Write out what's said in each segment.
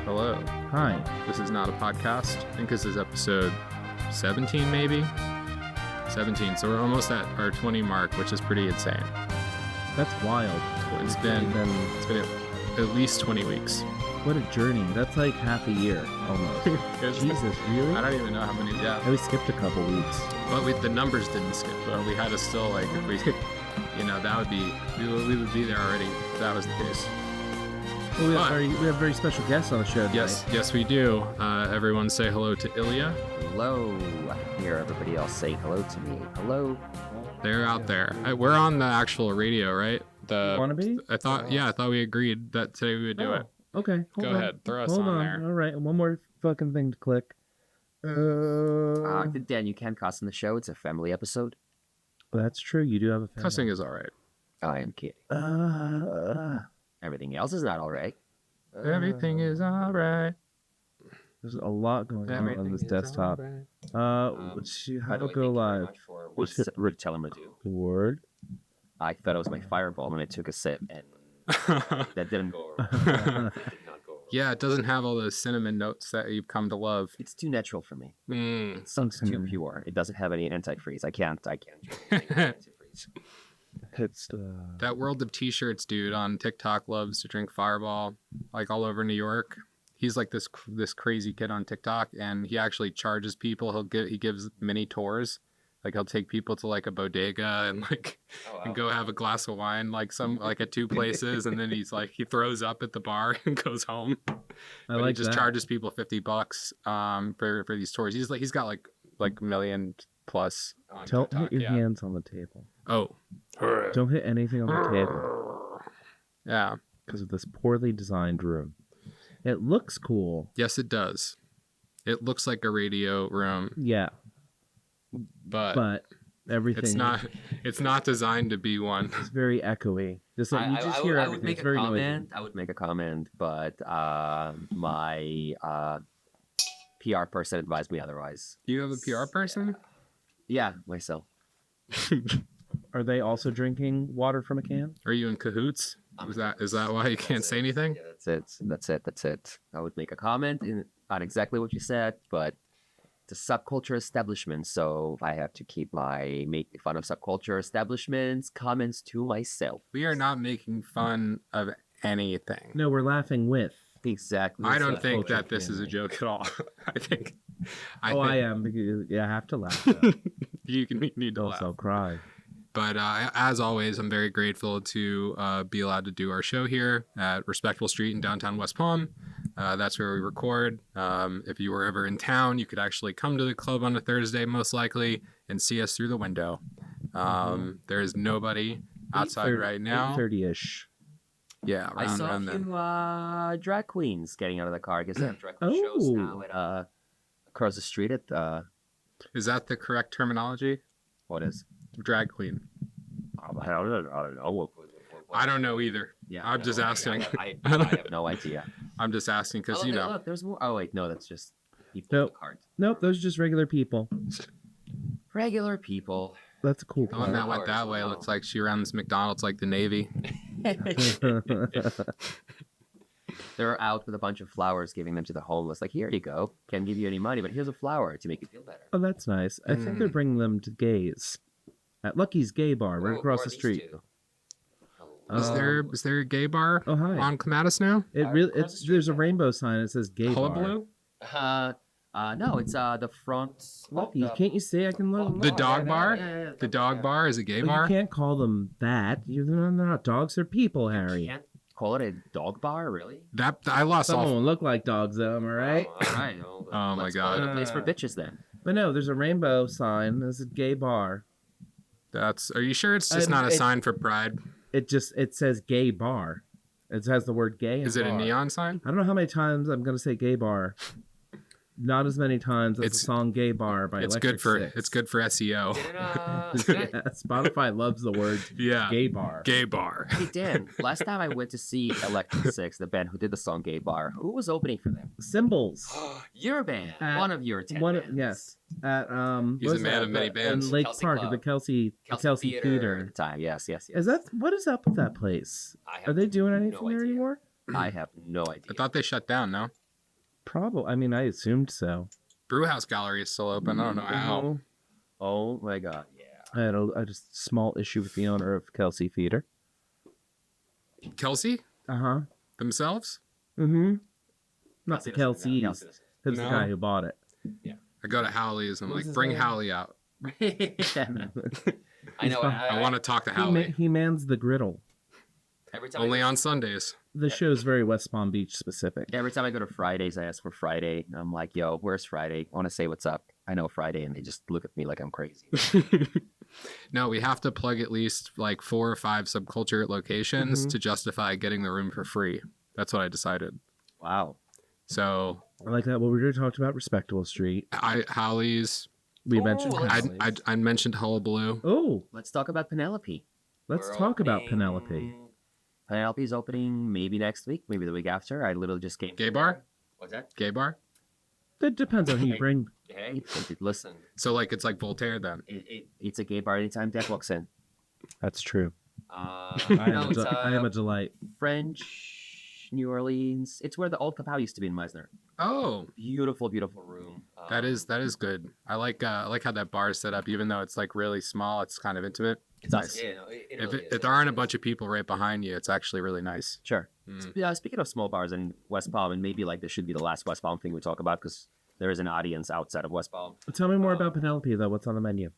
Hello. Hi. This is not a podcast. I think this is episode 17, maybe? 17. So we're almost at our 20 mark, which is pretty insane. That's wild. It's been at least 20 weeks. What a journey. That's like half a year, almost. Jesus, really? I don't even know how many, yeah. And we skipped a couple weeks. But the numbers didn't skip, but we had to still, like, if we, that would be, we would be there already if that was the case. Well, we have very special guests on the show tonight. Yes, we do. Everyone say hello to Ilya. Hello. Here, everybody else say hello to me. Hello. They're out there. We're on the actual radio, right? Wanna be? I thought we agreed that today we would do it. Okay. Go ahead. Throw us on there. All right. One more fucking thing to click. Dan, you can cuss on the show. It's a family episode. That's true. You do have a family. Cussing is all right. I am kidding. Everything else is not all right. Everything is all right. There's a lot going on this desktop. How to go live? What's Rick telling me to do? The word. I thought it was my fireball, and I took a sip, and that didn't go over. Yeah, it doesn't have all those cinnamon notes that you've come to love. It's too natural for me. It's It's too pure. It doesn't have any antifreeze. I can't drink antifreeze. It's That World of T-shirts dude on TikTok loves to drink Fireball, like all over New York. He's like this crazy kid on TikTok, and he actually charges people. He gives mini tours. Like he'll take people to like a bodega and and go have a glass of wine at two places, and then he throws up at the bar and goes home. He just charges people $50 for these tours. He's got like $1 million plus on Don't TikTok. hit your hands on the table. Oh. Don't hit anything on the table. Yeah. Because of this poorly designed room. It looks cool. Yes, it does. It looks like a radio room. Yeah. But everything. It's not designed to be one. It's very echoey. I would make a comment. I would make a comment, but my PR person advised me otherwise. You have a PR person? Yeah, myself. Are they also drinking water from a can? Are you in cahoots? Is that why you can't say anything? Yeah, that's it. I would make a comment not exactly what you said, but it's a subculture establishment, so I have to keep making fun of subculture establishments comments to myself. We are not making fun of anything. No, we're laughing with. Exactly. I don't think that this is a joke at all. I am. Because I have to laugh. You need to laugh. I'll cry. But as always, I'm very grateful to be allowed to do our show here at Respectful Street in downtown West Palm. That's where we record. If you were ever in town, you could actually come to the club on a Thursday, most likely, and see us through the window. There is nobody outside right now. 8:30-ish. Yeah, I saw a few drag queens getting out of the car. I guess they have drag queen shows now at, across the street at... Is that the correct terminology? What is? Drag queen. I don't know. I don't know either. Yeah, I'm just asking. I have no idea. I'm just asking because Look, there's more. Oh wait, no, that's just people in the cart. Nope, those are just regular people. Regular people. That's a cool The one that went that way looks like she runs McDonald's like the Navy. They're out with a bunch of flowers, giving them to the homeless. Like, here you go. Can't give you any money, but here's a flower to make you feel better. Oh, that's nice. I think they're bringing them to gays at Lucky's Gay Bar right across the street. Is there a gay bar on Clematis now? There's a rainbow sign that says gay Hullabaloo? bar. No, it's the front. Lucky, can't you see? I can look. The dog bar? Yeah. The dog bar is a gay bar? You can't call them that. They're not dogs. They're people, Harry. You can't call it a dog bar, really? I lost Some won't look like dogs, though. Am I right? All right. Well, oh my God. Call it a place for bitches then. But no, there's a rainbow sign. There's a gay bar. Are you sure it's just not a sign for pride? It says gay bar. It has the word gay. Is it a neon sign? I don't know how many times I'm going to say gay bar. Not as many times as the song "Gay Bar" by Electric Six. It's good for SEO. Yeah, Spotify loves the word "gay bar." Gay bar. Hey Dan, last time I went to see Electric Six, the band who did the song "Gay Bar," who was opening for them? Symbols. Your band, one of your 10 bands. Yes. At he's a man of many bands. In Lake Kelsey Park Club. at the Kelsey Theater. Time. Yes. What is up with that place? Are they doing anything there anymore? I have no I idea. thought they shut down. No, Probably. I mean, I assumed so. Brewhouse Gallery is still open. I don't know how. Oh my god, yeah. I had just a small issue with the owner of Kelsey Theater. Kelsey Uh-huh. themselves. Mm-hmm. Not the Kelsey Kelseys. doesn't It was No. the guy who bought it. I go to Howley's and I'm What was like, his bring name? Howley out. I know. I want to talk to He, Howley. he mans the griddle. Every time Only on Sundays. The show's very West Palm Beach specific. Every time I go to Fridays, I ask for Friday. I'm like, yo, where's Friday? I want to say what's up. I know Friday, and they just look at me like I'm crazy. No, we have to plug at least like 4 or 5 subculture locations Mhm. to justify getting the room for free. That's what I decided. Wow. So I like that. Well, we already talked about Respectable Street. Howley's. We Oh, mentioned let's- Howley's. I mentioned Hullabaloo. Oh, Let's talk about Penelope. let's We're talk about opening- Penelope. Penelope's opening maybe next week, maybe the week after. I literally just came. Gay bar? What's that? Gay bar. It depends on who you bring. Hey, listen. So like it's like Voltaire then. It's a gay bar anytime Death walks in. That's true. Uh, I no, am, it's I am a delight. French New Orleans. It's where the old Kapow used to be in Meisner. Oh, Beautiful, beautiful room. that is good. I like how that bar is set up. Even though it's like really small, it's kind of intimate. It's nice. Yeah, If there aren't a bunch of people right behind you, it's actually really nice. Sure. Mm. Yeah. Speaking of small bars in West Palm, and maybe like this should be the last West Palm thing we talk about because there is an audience outside of West Palm. Tell me more about Penelope, though. What's on the menu?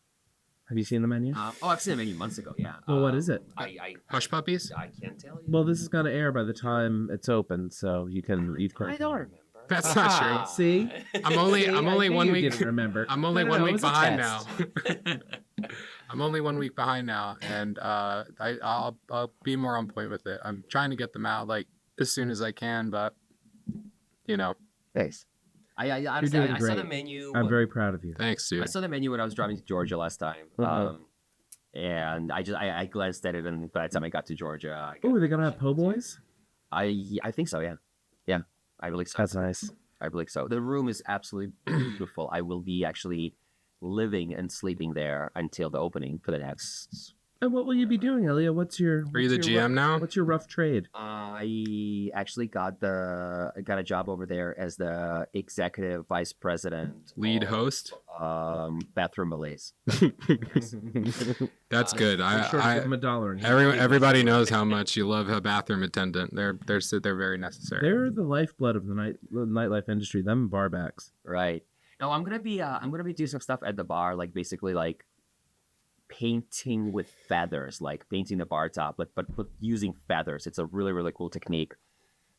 Have you seen the menu? I've seen it many months ago. Yeah. Well, what is it? Hush puppies. I can't tell you. Well, this is going to air by the time it's open, so you can. I don't remember. That's not true. See? I'm only See? I 1 knew you week. didn't remember. I'm only No, 1 it week was a behind now. test. I'm only 1 week behind now, and I'll be more on point with it. I'm trying to get them out like as soon as I can, but you know, Thanks. I doing saw the great. menu. I'm very proud of you. thanks, I dude. saw the menu when I was driving to Georgia last time. Uh-huh. And I glanced at it, and by the time I got to Georgia, Oh, they're going to have po' boys? I think so. Yeah, I believe so. That's nice. I believe so. The room is absolutely beautiful. I will be actually living and sleeping there until the opening for the next. And what will you be doing, Ilya? Are you the GM now? What's your rough trade? I actually got a job over there as the executive vice president, Lead of, host. bathroom malaise. That's good. I'm sure give them $1. And Everybody knows how much you love a bathroom attendant. They're very necessary. They're the lifeblood of the nightlife industry. Them barbacks. Right. No, I'm gonna be doing some stuff at the bar, like basically like painting with feathers, like painting the bar top, but using feathers. It's a really, really cool technique.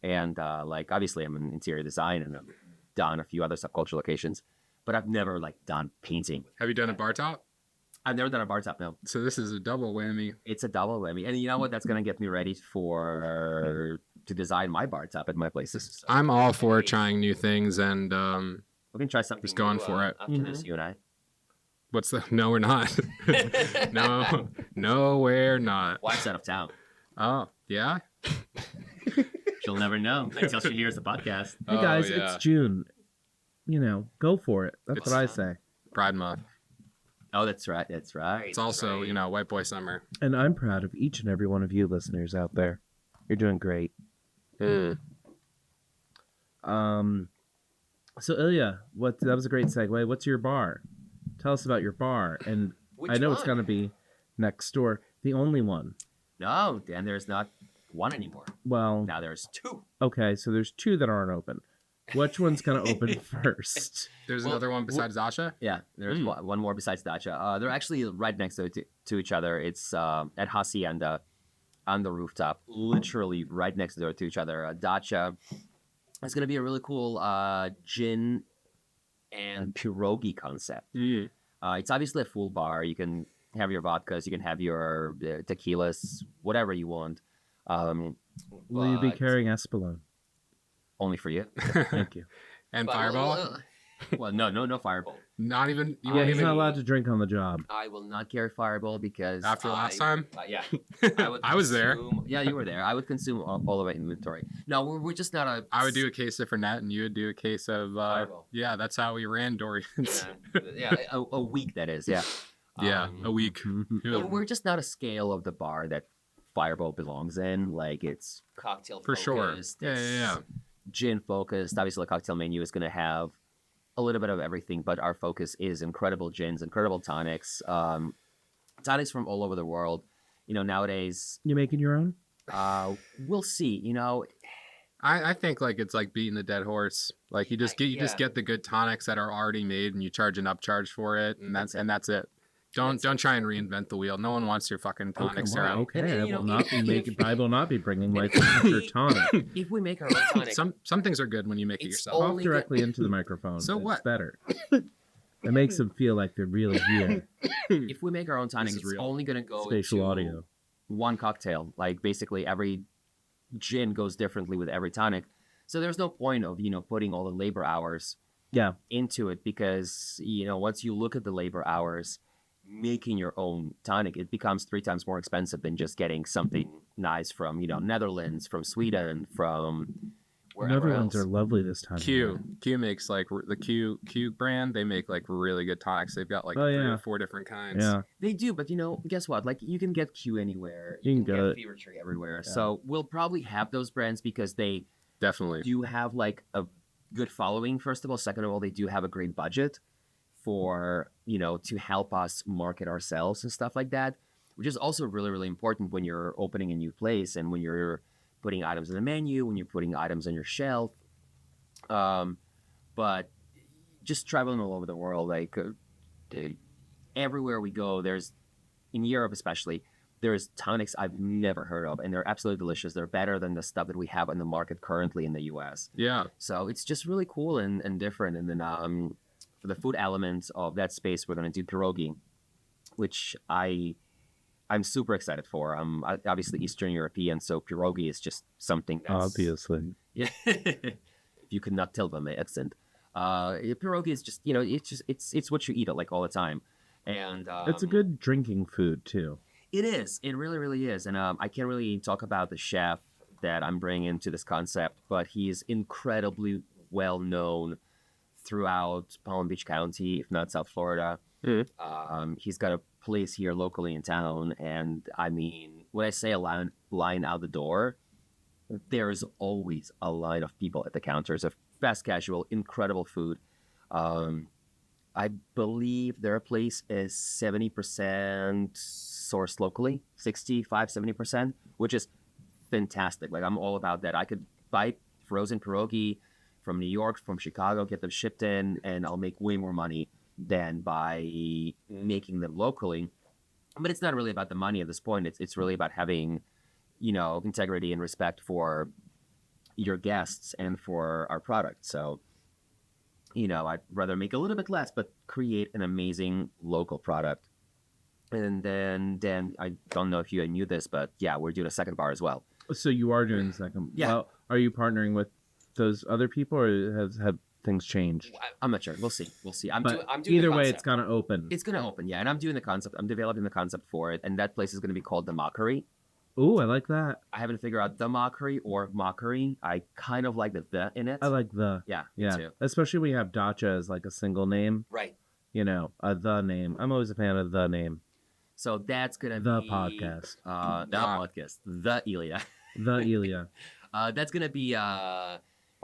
And like obviously I'm in interior design and I've done a few other subculture locations, but I've never like done painting. Have you done a bar top? I've never done a bar top, no. So this is a double whammy. It's a double whammy. And you know what? That's gonna get me ready to design my bar top at my places. So I'm all for trying new things, and we can try something. Just going new, for it. after this, you and I. what's the? No, we're not. No, we're not. Wife's out of town. Oh, yeah. She'll never know until she hears the podcast. Hey Oh, guys, yeah. it's June. You know, go for it. That's It's- what I say. Pride Month. Oh, that's right. That's right. It's also, you know, white boy summer. And I'm proud of each and every one of you listeners out there. You're doing great. So Ilya, that was a great segue. What's your bar? Tell us about your bar. And Which I know it's one? gonna be next door, the only one. No, Dan, there's not one anymore. Well, Now there's two. okay, so there's two that aren't open. Which one's gonna open first? There's Well, another one besides Dasha. Yeah, there's one more besides Dacha. They're actually right next to each other. It's at Hacienda on the rooftop, literally right next door to each other. Dacha is going to be a really cool gin and pierogi concept. It's obviously a full bar. You can have your vodkas, you can have your tequilas, whatever you want. Will you be But carrying Espolon? only for you? Thank you. And But- Fireball. Well, no Fireball. Not even. You Yeah, won't he's even not allowed to drink on the job. I will not carry Fireball because After last time? Yeah, I was there. Yeah, you were there. I would consume all of it in inventory. No, we're just not a. I would do a case of Fernet, and you would do a case of. Fireball. Yeah, that's how we ran Dorian's. Yeah, a week that is. Yeah, Yeah, a week. no, we're just not a scale of the bar that Fireball belongs in. Like it's cocktail For sure. focused, Yeah, it's yeah. gin focused. Obviously, the cocktail menu is going to have a little bit of everything, but our focus is incredible gins, incredible tonics, tonics from all over the world. Nowadays, You making your own? we'll see. I think like it's like beating the dead horse. Like you just get the good tonics that are already made, and you charge an upcharge for it, and that's it. Don't try and reinvent the wheel. No one wants your fucking tonic syrup. Okay, And, I will not be making. I will not be bringing my signature tonic. if we make our own tonic, Some things are good when you make it It's yourself. all- Talk directly into the microphone. So it's what? better. It makes them feel like they're really here. if we make our own tonic, This is it's real. only going to go Spatial into audio. one cocktail. Like basically every gin goes differently with every tonic. So there's no point of, putting all the labor hours Yeah. into it because, once you look at the labor hours, making your own tonic, it becomes 3 times more expensive than just getting something nice from, Netherlands, from Sweden, from wherever Netherlands else. are lovely this time. of year. Q makes like the Q brand. They make like really good tonics. They've got like Oh, 3 yeah. or 4 different kinds. Yeah. They do, but guess what? Like you can get Q anywhere. You can get it. Fever Tree everywhere. Yeah. So we'll probably have those brands because they Definitely. do have like a good following, first of all. Second of all, they do have a great budget for, to help us market ourselves and stuff like that, which is also really, really important when you're opening a new place and when you're putting items in the menu, when you're putting items on your shelf. But just traveling all over the world, like everywhere we go, in Europe especially, there's tonics I've never heard of, and they're absolutely delicious. They're better than the stuff that we have on the market currently in the U.S. Yeah. So it's just really cool and different. And then for the food element of that space, we're going to do pierogi, which I'm super excited for. I'm obviously Eastern European, so pierogi is just something that's... Obviously. Yeah. If you could not tell by my accent. Pierogi is just, it's what you eat like all the time. And It's a good drinking food too. It is. It really, really is. And I can't really talk about the chef that I'm bringing into this concept, but he's incredibly well known throughout Palm Beach County, if not South Florida. He's got a place here locally in town. And I mean, when I say a line out the door, there's always a line of people at the counters of fast casual, incredible food. I believe their place is 70% sourced locally, 65-70%, which is fantastic. Like I'm all about that. I could buy frozen pierogi from New York, from Chicago, get them shipped in, and I'll make way more money than by making them locally. But it's not really about the money at this point. It's really about having, integrity and respect for your guests and for our product. So, I'd rather make a little bit less, but create an amazing local product. And then I don't know if you knew this, but yeah, we're doing a second bar as well. So you are doing the second. Yeah. Well, are you partnering with those other people, or have things changed? I'm not sure. We'll see. I'm But doing either the way, concept. it's gonna open. It's gonna open, yeah. And I'm doing the concept. I'm developing the concept for it, and that place is gonna be called the Mockery. Ooh, I like that. I haven't figured out the Mockery or Mockery. I kind of like the in it. I like the. Yeah, me Yeah, too. especially when you have Dacha as like a single name. Right. The name. I'm always a fan of the name. So that's gonna The be podcast. The podcast. The Ilya. The Ilya. That's gonna be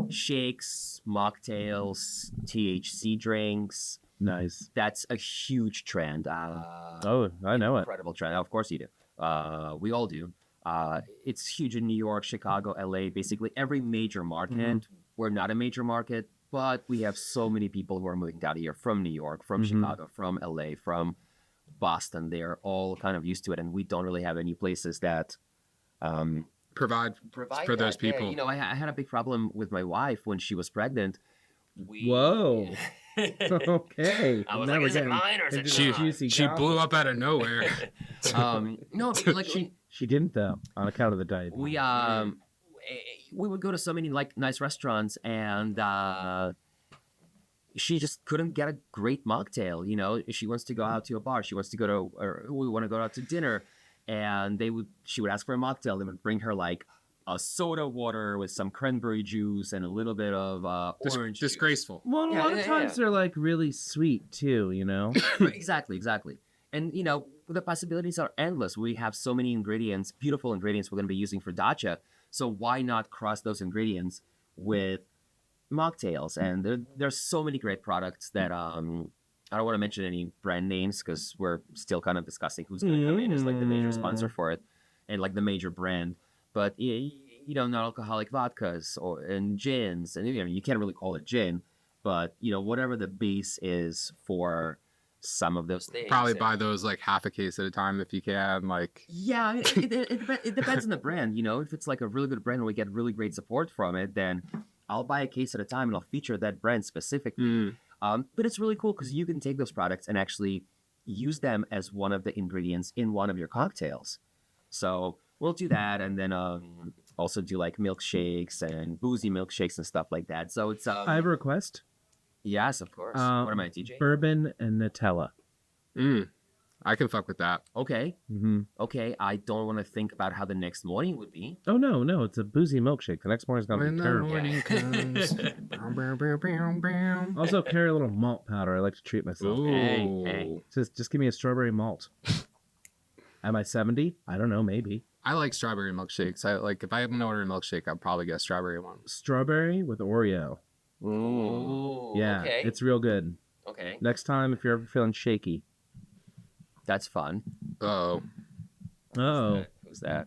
shakes, mocktails, THC drinks. Nice. That's a huge trend. Oh, I know it. Incredible trend. Of course you do. We all do. It's huge in New York, Chicago, LA, basically every major market. Mm-hmm. We're not a major market, but we have so many people who are moving down here from New York, from Mm-hmm. Chicago, from LA, from Boston. They're all kind of used to it, and we don't really have any places that Provide for those that. Yeah, people. I had a big problem with my wife when she was pregnant. Whoa. Okay. I was Now like, we're is it getting mine or is it into She the juicy she gossip. blew up out of nowhere. No, but, like She didn't though, on account of the diabetes. we would go to so many like nice restaurants, and she just couldn't get a great mocktail. She wants to go out to a bar, she wants to go to, or we want to go out to dinner, and she would ask for a mocktail. They would bring her like a soda water with some cranberry juice and a little bit of orange juice. Disgraceful. Well, a Yeah, lot of yeah, times yeah. they're like really sweet too. Exactly. And the possibilities are endless. We have so many ingredients, beautiful ingredients we're going to be using for dacha. So why not cross those ingredients with mocktails? And there's so many great products that I don't want to mention any brand names because we're still kind of discussing who's going to come in as like the major sponsor for it and like the major brand. But non-alcoholic vodkas and gins, and you can't really call it gin, but whatever the base is for some of those things. Probably buy those like half a case at a time if you can. Like, yeah, I mean, it depends on the brand. If it's like a really good brand and we get really great support from it, then I'll buy a case at a time and I'll feature that brand specifically. But it's really cool because you can take those products and actually use them as one of the ingredients in one of your cocktails. So we'll do that, and then also do like milkshakes and boozy milkshakes and stuff like that. So it's I have a request. Yes, of course. What am I, DJ? Bourbon and Nutella. I can fuck with that. Okay. Mm-hmm. Okay. I don't want to think about how the next morning would be. Oh no, it's a boozy milkshake. The next morning's gonna be terrible. Morning comes. Also carry a little malt powder. I like to treat myself. Ooh. Hey. Just give me a strawberry malt. Am I 70? I don't know, maybe. I like strawberry milkshakes. I like if I have an order a milkshake, I'll probably get a strawberry one. Strawberry with Oreo. Ooh. Yeah, Okay. it's real good. Okay. Next time, if you're ever feeling shaky. That's fun. Oh. Who's that?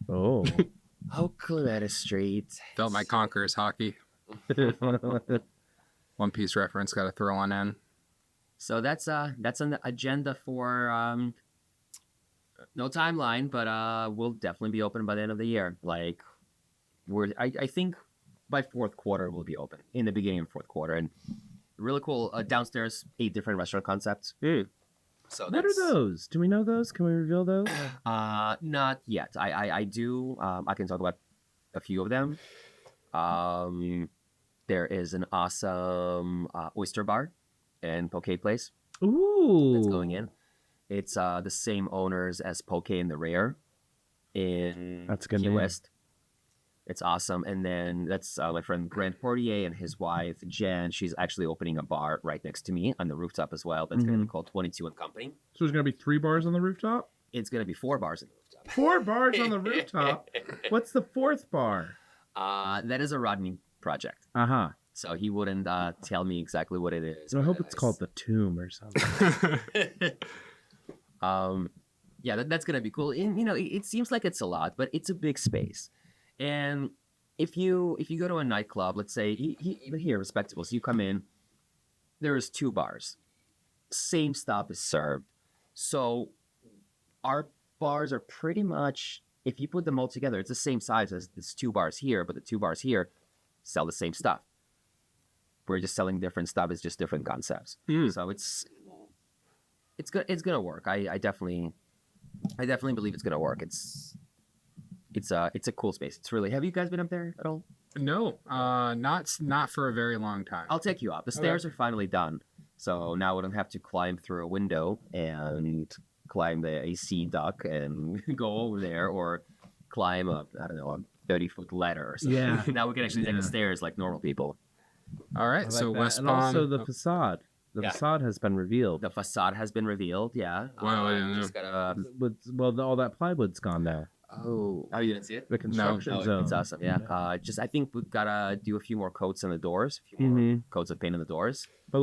Oh. Oh, Clementa Street. Felt my Conquerors hockey. One Piece reference. Got to throw on in. So that's on the agenda for no timeline, but we'll definitely be open by the end of the year. Like I think by fourth quarter we'll be open, in the beginning of fourth quarter, and really cool downstairs 8 different restaurant concepts. So What are those? Do we know those? Can we reveal those? Not yet. I do. I can talk about a few of them. There is an awesome oyster bar and poke place Ooh. that's going in. It's the same owners as Poke in the Rare in That's a good Key name. West. It's awesome. And then that's my friend Grant Portier and his wife Jen. She's actually opening a bar right next to me on the rooftop as well. That's going to be called 22 and Company. So there's going to be 3 bars on the rooftop? It's going to be 4 bars on the rooftop. 4 bars on the rooftop? What's the 4th bar? That is a Rodney project. Uh-huh. So he wouldn't tell me exactly what it is. So I hope it's called the Tomb or something. Yeah, that's gonna be cool. And it seems like it's a lot, but it's a big space. And if you go to a nightclub, let's say even here, Respectables, you come in, there's 2 bars, same stuff is served. So our bars are pretty much, if you put them all together, it's the same size as this 2 bars here, but the 2 bars here sell the same stuff. We're just selling different stuff. It's just different concepts. So it's gonna work. I definitely believe it's gonna work. It's a cool space. It's really. Have you guys been up there at all? No, not for a very long time. I'll take you up. The stairs are finally done, so now we don't have to climb through a window and climb the AC duct and go over there, or climb a 30-foot ladder or something. Yeah. Now we can actually take the stairs like normal people. All right, I like so that. West and Palm. also the facade. The facade has been revealed. The facade has been revealed. Yeah. Wow, I didn't know. Just gotta. All that plywood's gone now. Oh, you didn't see it? The construction zone. It's awesome. Yeah. I think we've gotta do a few more coats on the doors. A few more coats of paint on the doors. But it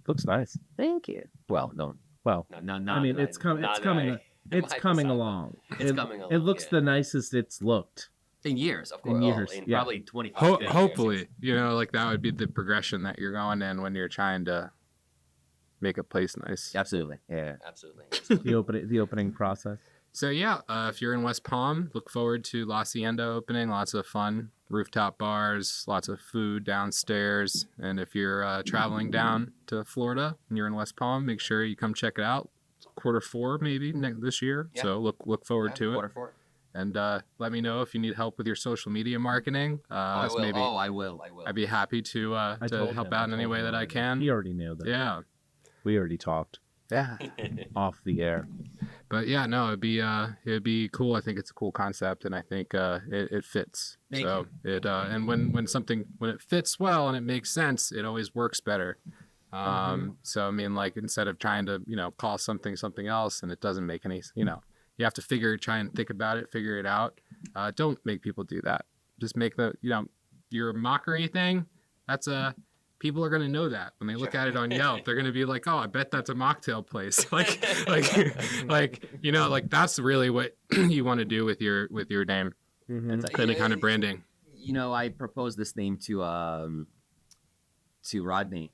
looks nice. Thank you. Well, no. Well, No. I mean, it's coming. It's coming. It's coming along. It's coming along. It looks the nicest it's looked. In years, of course. In years, in yeah. probably 25 Hopefully, like that would be the progression that you're going in when you're trying to make a place nice. Absolutely. Yeah. Absolutely. The opening process. So yeah, if you're in West Palm, look forward to La Hacienda opening. Lots of fun rooftop bars, lots of food downstairs. And if you're traveling down to Florida and you're in West Palm, make sure you come check it out. Q4 maybe this year. Yeah. So look forward to it. Q4. And let me know if you need help with your social media marketing. I will. I'd be happy to help out in any way that I can. He already knew that. Yeah. We already talked. Yeah. Off the air. But yeah, no, it'd be cool. I think it's a cool concept, and I think it fits. Thank you. And when it fits well and it makes sense, it always works better. So I mean, like, instead of trying to, call something else, and it doesn't make any, you have to try and think about it, figure it out. Don't make people do that. Just make your mockery thing. People are going to know that when they look at it on Yelp. They're going to be like, oh, I bet that's a mocktail place. like that's really what you want to do with your name. Any kind of branding. I proposed this name to Rodney,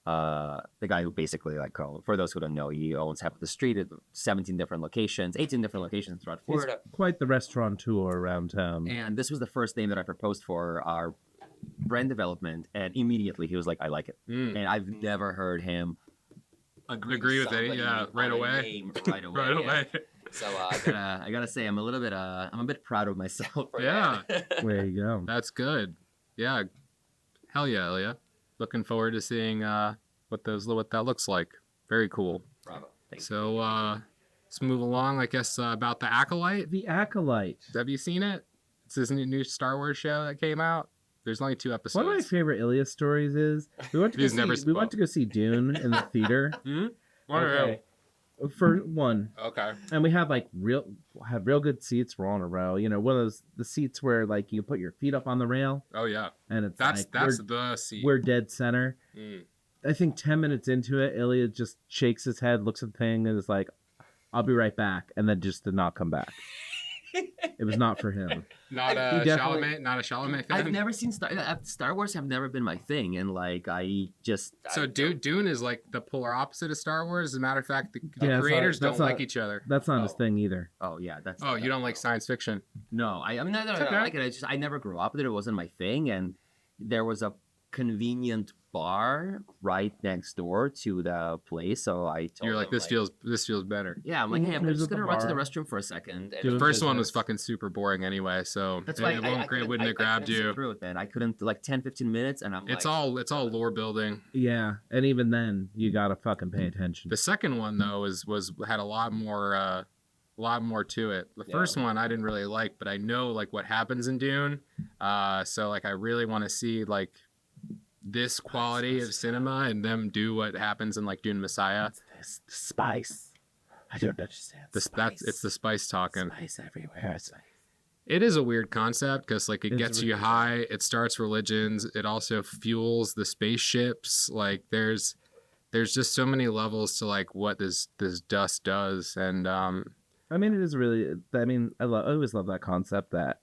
the guy who basically, like, for those who don't know, he owns half of the street at 18 different locations throughout Florida. He's quite the restaurateur around town. And this was the first name that I proposed for our brand development, and immediately he was like, I like it. And I've never heard him agree with it. Yeah, right away. Right away. Right away. So I gotta say, I'm a bit proud of myself. Yeah. There you go. That's good. Yeah. Hell yeah, Ilya. Looking forward to seeing what that looks like. Very cool. Bravo. Thanks. So let's move along. I guess about the Acolyte. The Acolyte. Have you seen it? It's this new Star Wars show that came out. There's only 2 episodes. One of my favorite Ilya stories is we went to go see Dune in the theater. Okay. For one. Okay. And we had real good seats. We're all in a row. One of the seats where like you put your feet up on the rail. Oh yeah. And it's that's the seat. We're dead center. I think 10 minutes into it, Ilya just shakes his head, looks at the thing, and is like, "I'll be right back," and then just did not come back. It was not for him. Not a Chalamet fan. I've never seen Star Wars. Have never been my thing, and like Dune is like the polar opposite of Star Wars. As a matter of fact, the creators don't like each other. That's not his thing either. Oh yeah, that's. Oh, you don't like science fiction? No, I mean I don't like it. I never grew up with it. It wasn't my thing, and there was a convenient bar right next door to the place, so I told You're like, this feels better. Yeah, I'm like, hey, I'm just gonna run to the restroom for a second. And the first one was fucking super boring anyway, so that's why it wouldn't have grabbed you. Through it then. I couldn't, like 10-15 minutes, and I'm it's all lore building. Yeah, and even then you gotta fucking pay attention. The second one though had a lot more to it. The first one I didn't really like, but I know like what happens in Dune, so like I really want to see like this quality of cinema and them do what happens in like Dune Messiah. It's the spice. I don't understand. It's the spice talking. Spice everywhere. Spice. It is a weird concept because like it gets you high. It starts religions. It also fuels the spaceships. Like there's just so many levels to like what this dust does. And I mean, it is really. I mean, I always love that concept that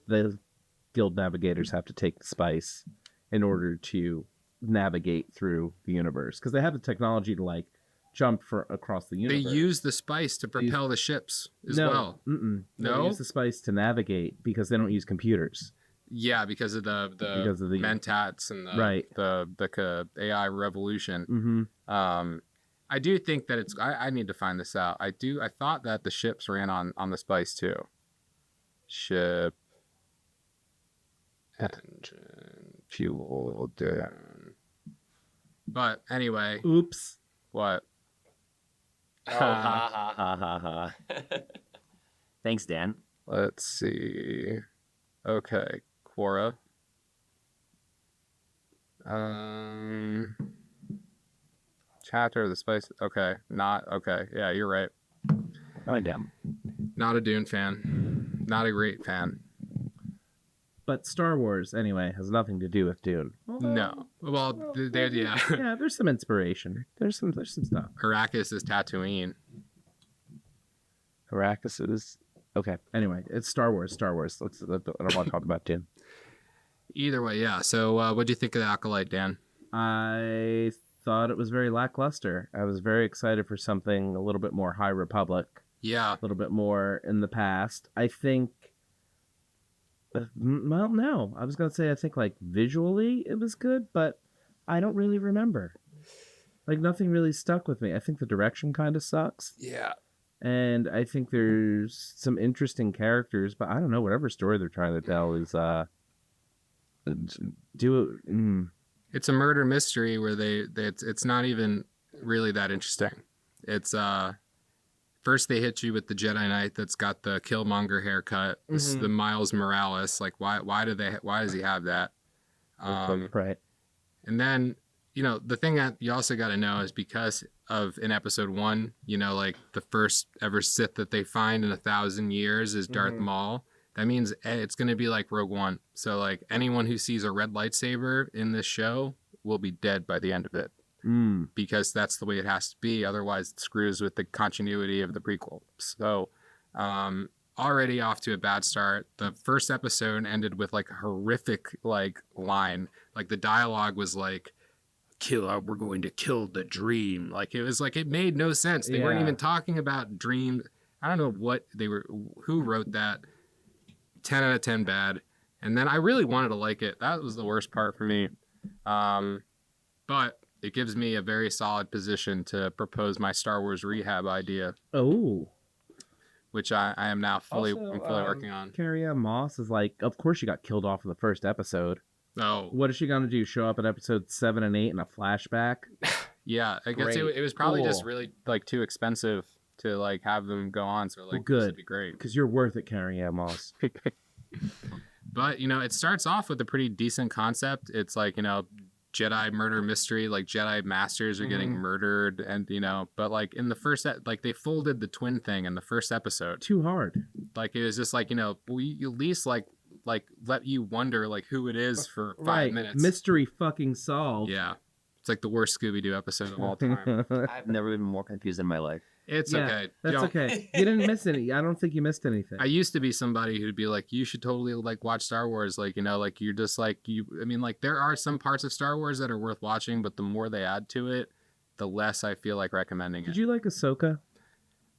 the guild navigators have to take the spice in order to navigate through the universe, because they have the technology to like jump across the universe. They use the spice to propel the ships as well. No, they use the spice to navigate because they don't use computers. Yeah, because of the mentats and the AI revolution. I do think that I need to find this out. I thought that the ships ran on the spice too. Ship engine fuel down. But anyway. Oops. What? Oh, ha ha ha ha ha. Thanks, Dan. Let's see. Okay, Quora. Chapter of the Spice. Okay, not okay. Yeah, you're right. I am. Not a Dune fan. Not a great fan. But Star Wars, anyway, has nothing to do with Dune. No. Well, yeah. Yeah, there's some inspiration. There's some stuff. Arrakis is Tatooine. Arrakis is... Okay, anyway, it's Star Wars. I don't want to talk about Dune. Either way, yeah. So what do you think of the Acolyte, Dan? I thought it was very lackluster. I was very excited for something a little bit more High Republic. Yeah. A little bit more in the past. I think... Well, no. I was going to say, I think, like, visually it was good, but I don't really remember. Like, nothing really stuck with me. I think the direction kind of sucks. Yeah. And I think there's some interesting characters, but I don't know, whatever story they're trying to tell is, It's a murder mystery where it's not even really that interesting. It's, first they hit you with the Jedi Knight that's got the Killmonger haircut. This is the Miles Morales. Like, why does he have that? Right. And then, the thing that you also got to know is because of in episode 1, like the first ever Sith that they find in 1,000 years is Darth Maul. That means it's going to be like Rogue One. So like anyone who sees a red lightsaber in this show will be dead by the end of it. Because that's the way it has to be. Otherwise, it screws with the continuity of the prequel. So, already off to a bad start. The first episode ended with like a horrific like line. Like the dialogue was like, we're going to kill the dream. Like it was like, it made no sense. They weren't even talking about dream. I don't know who wrote that. 10 out of 10 bad. And then I really wanted to like it. That was the worst part for me. But it gives me a very solid position to propose my Star Wars rehab idea. Oh. Which I am now fully working on. Carrie-Anne Moss is like, of course she got killed off in the first episode. Oh. What is she going to do? Show up in episode 7 and 8 in a flashback? Yeah, I guess it was probably just really like too expensive to like have them go on. So like, good. This would be great. Because you're worth it, Carrie-Anne Moss. But, it starts off with a pretty decent concept. It's like, Jedi murder mystery, like Jedi masters are getting murdered, and but like in the first like they folded the twin thing in the first episode too hard. Like it was just like we at least like let you wonder like who it is for 5 minutes. Mystery fucking solved. Yeah, it's like the worst Scooby-Doo episode of all time. I've never been more confused in my life. It's okay. That's okay. You didn't miss any. I don't think you missed anything. I used to be somebody who'd be like, you should totally like watch Star Wars. Like, like you're just like I mean, like there are some parts of Star Wars that are worth watching, but the more they add to it, the less I feel like recommending it. Did you like Ahsoka?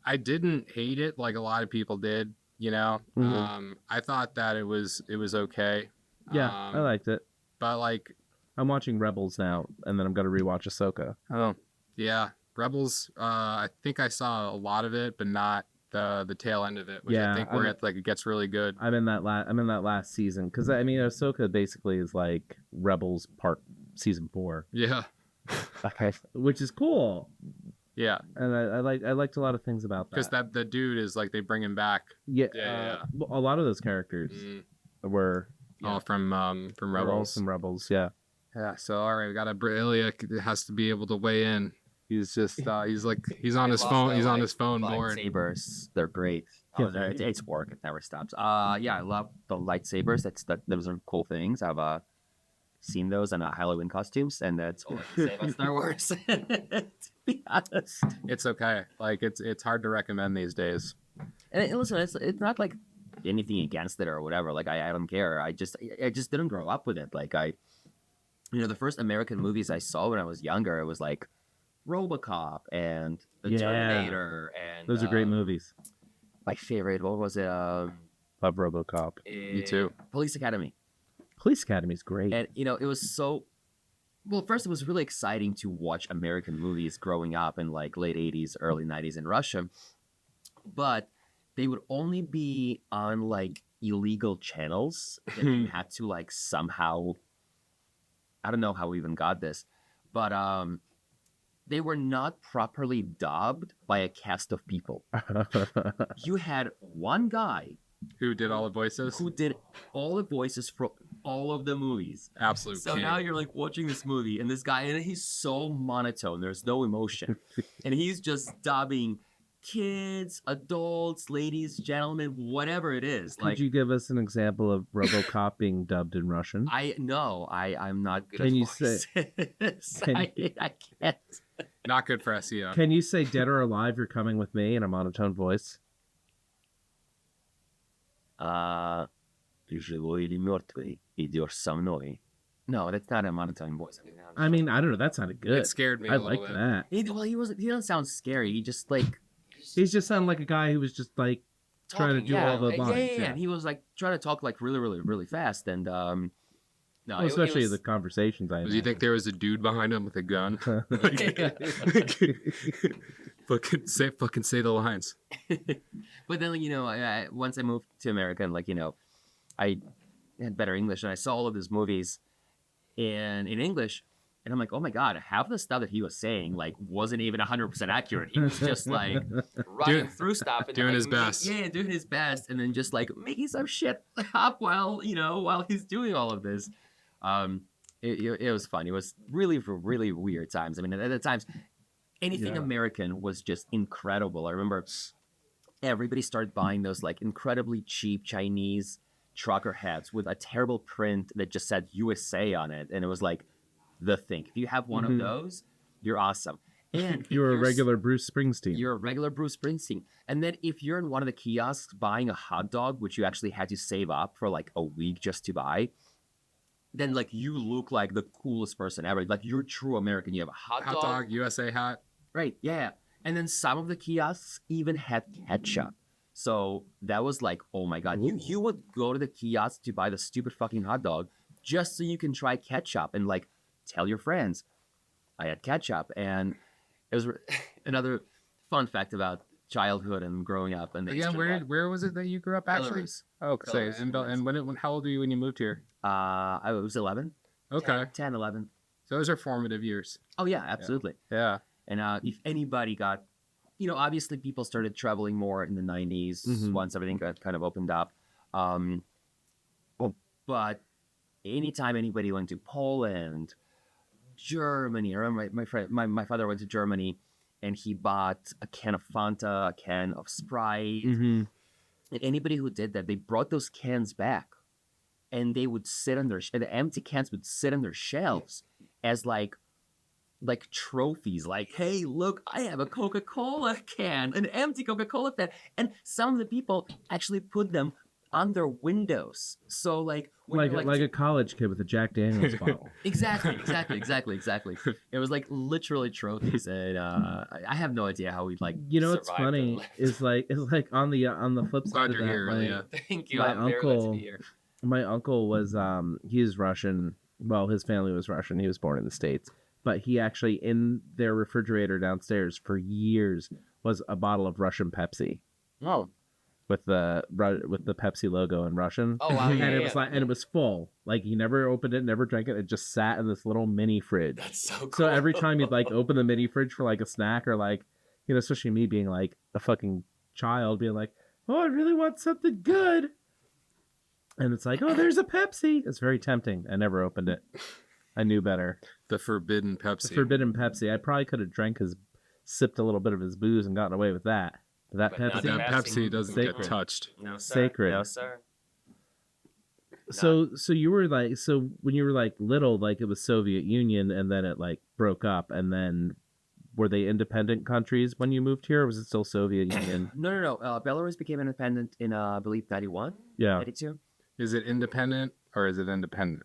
I didn't hate it like a lot of people did. I thought that it was okay. Yeah, I liked it. But like, I'm watching Rebels now, and then I'm gonna rewatch Ahsoka. Oh, yeah. Rebels, I think I saw a lot of it, but not the tail end of it, which I think it gets really good. I'm in that last season because I mean Ahsoka basically is like Rebels season 4. Yeah, which is cool. Yeah, and I liked a lot of things about that because the dude is like they bring him back. Yeah. A lot of those characters were from Rebels. From Rebels, yeah. Yeah. So all right, we got Ilya has to be able to weigh in. He's just he's on his phone. He's on his phone board. Lightsabers, they're great. It's work. It never stops. Yeah, I love the lightsabers. Those are cool things. I've seen those in Halloween costumes, and that's all I can say about Star Wars. To be honest, it's okay. Like it's hard to recommend these days. And listen, it's not like anything against it or whatever. Like I don't care. I just didn't grow up with it. Like the first American movies I saw when I was younger, it was like RoboCop and The Terminator, and those are great movies. My favorite, what was it? Love RoboCop. Me too. Police Academy. Police Academy is great. And it was so first it was really exciting to watch American movies growing up in like late 80s, early 90s in Russia. But they would only be on like illegal channels that you had to like somehow, I don't know how we even got this, but they were not properly dubbed by a cast of people. You had one guy who did all the voices. Who did all the voices for all of the movies. Absolute So king. now you're like watching this movie, and this guy, and he's so monotone. There's no emotion, and he's just dubbing kids, adults, ladies, gentlemen, whatever it is. Could you give us an example of RoboCop being dubbed in Russian? I'm not good at voices. I can't. Not good for SEO. Can you say "Dead or Alive, You're Coming with Me" in a monotone voice? Живой или мертвый, идешь со мной. No, that's not a monotone voice. I mean, I don't know. That sounded good. It scared me. I liked that. He doesn't sound scary. He just like. He's just sounded like a guy who was just like trying to do all the lines. Yeah. He was like trying to talk like really, really, really fast, and no, well, especially the conversations. Do you think there was a dude behind him with a gun? Fucking say the lines. But then once I moved to America, and I had better English, and I saw all of these movies in English, and I'm like, oh my god, half the stuff that he was saying like wasn't even 100% accurate. He was just like running through stuff and doing like, his best. Yeah, doing his best, and then just like making some shit up while he's doing all of this. it was fun. It was really weird times. I mean, at the times, anything Yeah. American was just incredible. I remember everybody started buying those like incredibly cheap Chinese trucker hats with a terrible print that just said USA on it, and it was like the thing. If you have one of Mhm. those, you're awesome. And if You're a s- regular Bruce Springsteen. You're a regular Bruce Springsteen. And then if you're in one of the kiosks buying a hot dog, which you actually had to save up for like a week just to buy, then like you look like the coolest person ever. Like you're true American. You have a hot Hot dog, USA hat. Right, yeah. And then some of the kiosks even had ketchup. So that was like, oh my God. You would go to the kiosk to buy the stupid fucking hot dog just so you can try ketchup and like tell your friends, I had ketchup. And it was another fun fact about childhood and growing up. And Again, where was it that you grew up actually? Belarus. Oh, say, Belarus, and how old were you when you moved here? I was 11. Okay. 10, 11. So those are formative years. Oh, yeah, absolutely. Yeah. And if anybody got, obviously people started traveling more in the 90s Mhm. once everything got kind of opened up. But anytime anybody went to Poland, Germany, I remember my father went to Germany and he bought a can of Fanta, a can of Sprite. Mm-hmm. And anybody who did that, they brought those cans back and they would sit on the empty cans would sit on their shelves as like trophies, like, hey, look, I have a Coca-Cola can, an empty Coca-Cola can. And some of the people actually put them on their windows. So like when you're, Like a college kid with a Jack Daniels bottle. exactly. It was like literally trophies, and I have no idea how we like. You know what's survived funny it. is like on the flip side Glad of you're that, here, like, Ilya. Thank you. My I'm very glad to uncle- be here. my uncle was he's Russian. Well, his family was Russian. He was born in the States, but he actually in their refrigerator downstairs for years was a bottle of Russian Pepsi Oh, with the Pepsi logo in Russian. oh wow, And yeah, it yeah, was yeah. like, and it was full. Like he never opened it, never drank it. It just sat in this little mini fridge. That's so cool. So every time you'd like open the mini fridge for like a snack or like, especially me being like a fucking child, being like, oh, I really want something good. And it's like, oh, there's a Pepsi. It's very tempting. I never opened it. I knew better. The forbidden The Pepsi. forbidden Pepsi. I probably could have sipped a little bit of his booze and gotten away with that. But that But not Pepsi. the that Pepsi doesn't Sacred. get touched. No, sir. Sacred. No, sir. So you were like, so when you were like little, like it was Soviet Union and then it like broke up and then were they independent countries when you moved here or was it still Soviet Union? No. Belarus became independent in, I believe, 91, Yeah. 92. Is it independent or is it independent?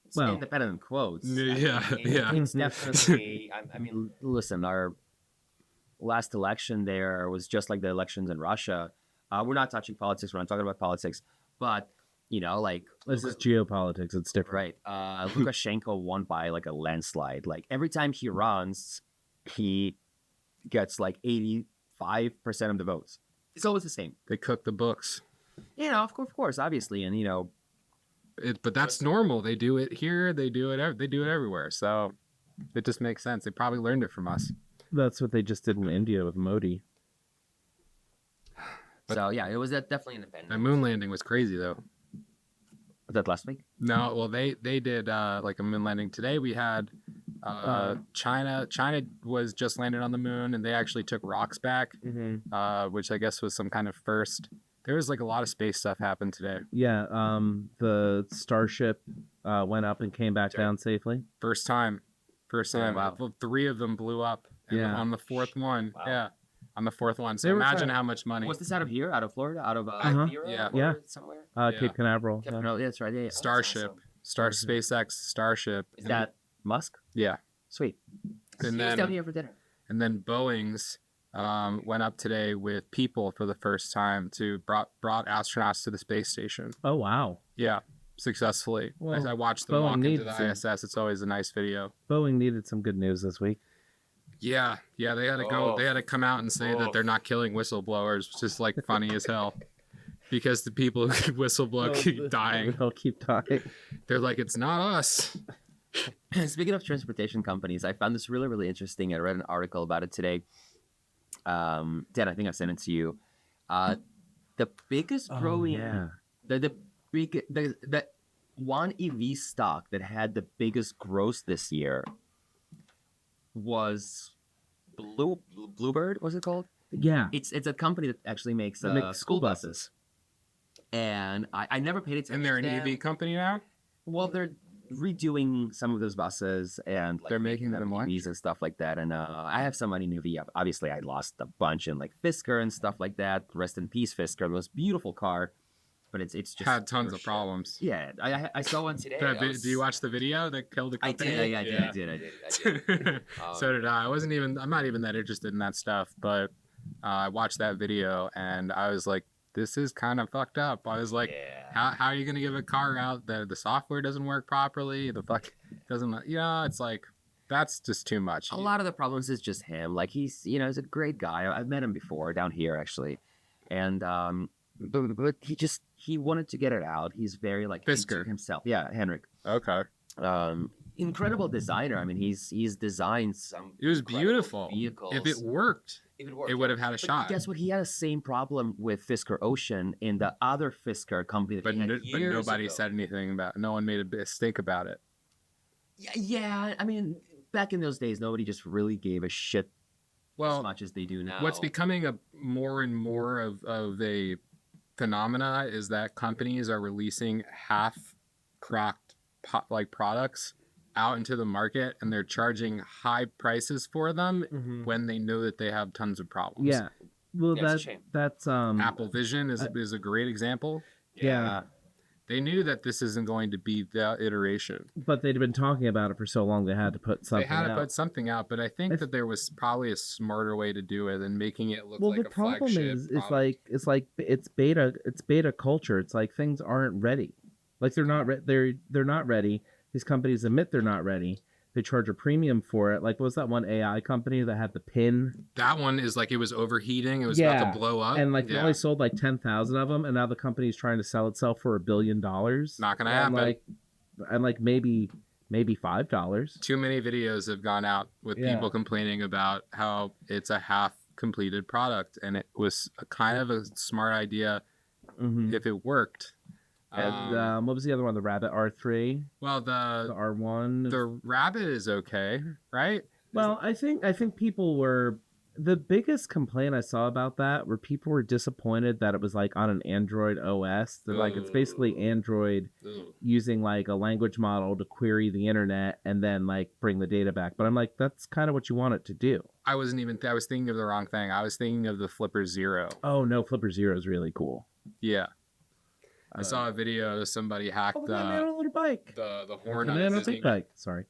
It's Well- independent in quotes. Yeah, yeah. It's definitely. I mean, listen, our last election there was just like the elections in Russia. We're not touching politics. We're not talking about politics, but like This is geopolitics. It's different. right. Lukashenko won by like a landslide. Like every time he runs, he gets like 85% of the votes. It's always the same. They cook the books. Of course, obviously, and But that's normal. They do it here. They do it everywhere. So it just makes sense. They probably learned it from us. That's what they just did in India with Modi. so yeah, it was definitely independent. That moon landing was crazy though. Was that last week? No, well they did like a moon landing today. We had China was just landed on the moon and they actually took rocks back, which I guess was some kind of first. There was like a lot of space stuff happened today. Yeah. The Starship went up and came back down safely. First time. Wow. Well, 3 of them blew up. And Yeah. on the 4th one. Wow. Yeah. On the 4th one. So They were imagine trying- how much money. Was this out of here? Out of Florida? Out of Bureau Yeah. or Yeah. somewhere? Yeah. Cape Canaveral. Yeah. Yeah. No, yeah, that's right. Yeah, yeah. Oh, that's Starship. awesome. SpaceX Starship. Is that Musk? Yeah. Sweet. And He was then down here for dinner. And then Boeing's went up today with people for the first time to brought astronauts to the space station. Oh wow. Yeah, successfully. Well, I watched them Boeing walk into needs the to. ISS. It's always a nice video. Boeing needed some good news this week. Yeah. They had to go. Oh. They had to come out and say that they're not killing whistleblowers, which is like funny as hell. Because the people who whistleblow keep dying. They'll keep dying. They're like, it's not us. Speaking of transportation companies, I found this really, really interesting. I read an article about it today. Dan, I think I sent it to you. The biggest growing, yeah. the one EV stock that had the biggest growth this year was Bluebird. What's it called? Yeah. It's a company that actually makes, They make school buses. And I never paid attention. And they're an to them. EV company now? Well, they're redoing some of those buses and like, They're making them EVs and stuff like that. And I have some money in EV. Obviously, I lost a bunch in like Fisker and stuff like that. Rest in peace, Fisker. The most beautiful car, but it's just Had tons of problems. Yeah, I saw one today. Do you watch the video that killed the I company? did. I did. So did I. I'm not even that interested in that stuff, but I watched that video and I was like, this is kind of fucked up. I was like, how are you going to give a car out that the software doesn't work properly? The fuck doesn't, it's like, that's just too much. A lot of the problems is just him. Like he's a great guy. I've met him before down here actually. And, but he wanted to get it out. He's very like Fisker into himself. Yeah. Henrik. Okay. Incredible designer. I mean, he's designed some. It was beautiful. Vehicles. If it worked, it would have had a shot. Guess what? He had the same problem with Fisker Ocean in the other Fisker company. That But years nobody ago. said anything about. No one made a stink about it. Yeah. I mean, back in those days, nobody just really gave a shit Well, as much as they do now. what's becoming a more and more of a phenomena is that companies are releasing half-cracked products out into the market, and they're charging high prices for them when they know that they have tons of problems. Yeah. Well, Yeah, it's a shame. that's Apple Vision is a great example. yeah. They knew that this isn't going to be the iteration. But they'd been talking about it for so long, they had to put something They had to out. put something out, but I think that there was probably a smarter way to do it than making it look like the a problem flagship is product. it's beta culture. It's like things aren't ready. Like they're not ready. These companies admit they're not ready. They charge a premium for it. Like, what was that one AI company that had the pin? That one is like it was overheating. It was about to blow up. And like they only sold like 10,000 of them, and now the company's trying to sell itself for $1 billion. Not gonna happen. And maybe $5. Too many videos have gone out with people complaining about how it's a half completed product, and it was a kind of a smart idea if it worked. And what was the other one? The Rabbit R3. Well, The R1. the Rabbit is okay, right? Well, I think people were, the biggest complaint I saw about that were people were disappointed that it was like on an Android OS. They're like, it's basically Android using like a language model to query the internet and then like bring the data back. But I'm like, that's kind of what you want it to do. I was thinking of the wrong thing. I was thinking of the Flipper Zero. Oh no, Flipper Zero is really cool. Yeah. I saw a video of somebody hacked the man on a little bike. the horn The on man a on a Disney. big bike. Sorry.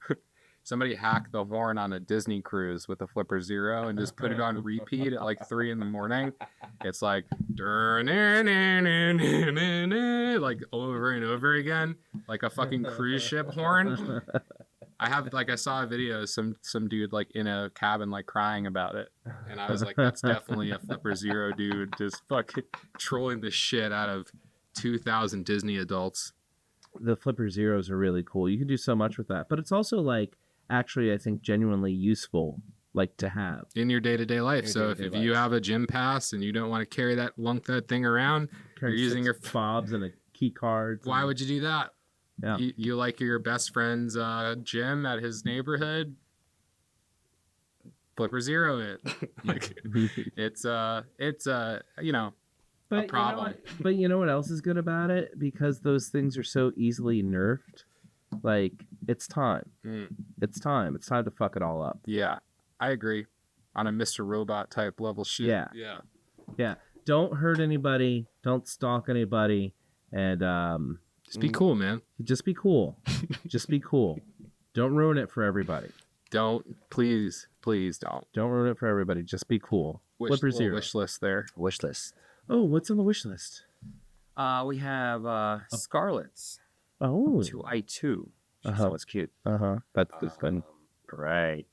Somebody hacked the horn on a Disney cruise with a Flipper Zero and just put it on repeat at like 3 a.m. It's like like over and over again, like a fucking cruise ship horn. I saw a video of some dude like in a cabin like crying about it, and I was like, that's definitely a Flipper Zero dude just fucking trolling the shit out of 2,000 Disney adults. The Flipper Zeros are really cool. You can do so much with that, but it's also like actually I think genuinely useful like to have in your day-to-day life. So if you have a gym pass and you don't want to carry that thing around, you're using your fobs and a key card. Why would you do that? Yeah. You like your best friend's gym at his neighborhood? Flipper Zero it. Like it's a problem. But you know what else is good about it? Because those things are so easily nerfed. Like, it's time. It's time. It's time to fuck it all up. Yeah, I agree. On a Mr. Robot type level shit. Yeah. Don't hurt anybody. Don't stalk anybody. And just be cool, man. Just be cool. Just be cool. Don't ruin it for everybody. Please don't. Don't ruin it for everybody. Just be cool. Flipper Zero. Wish list there. Wish list. Oh, what's on the wish list? We have Scarlet's. Oh. 2i2. So it's cute. That's fun. Right.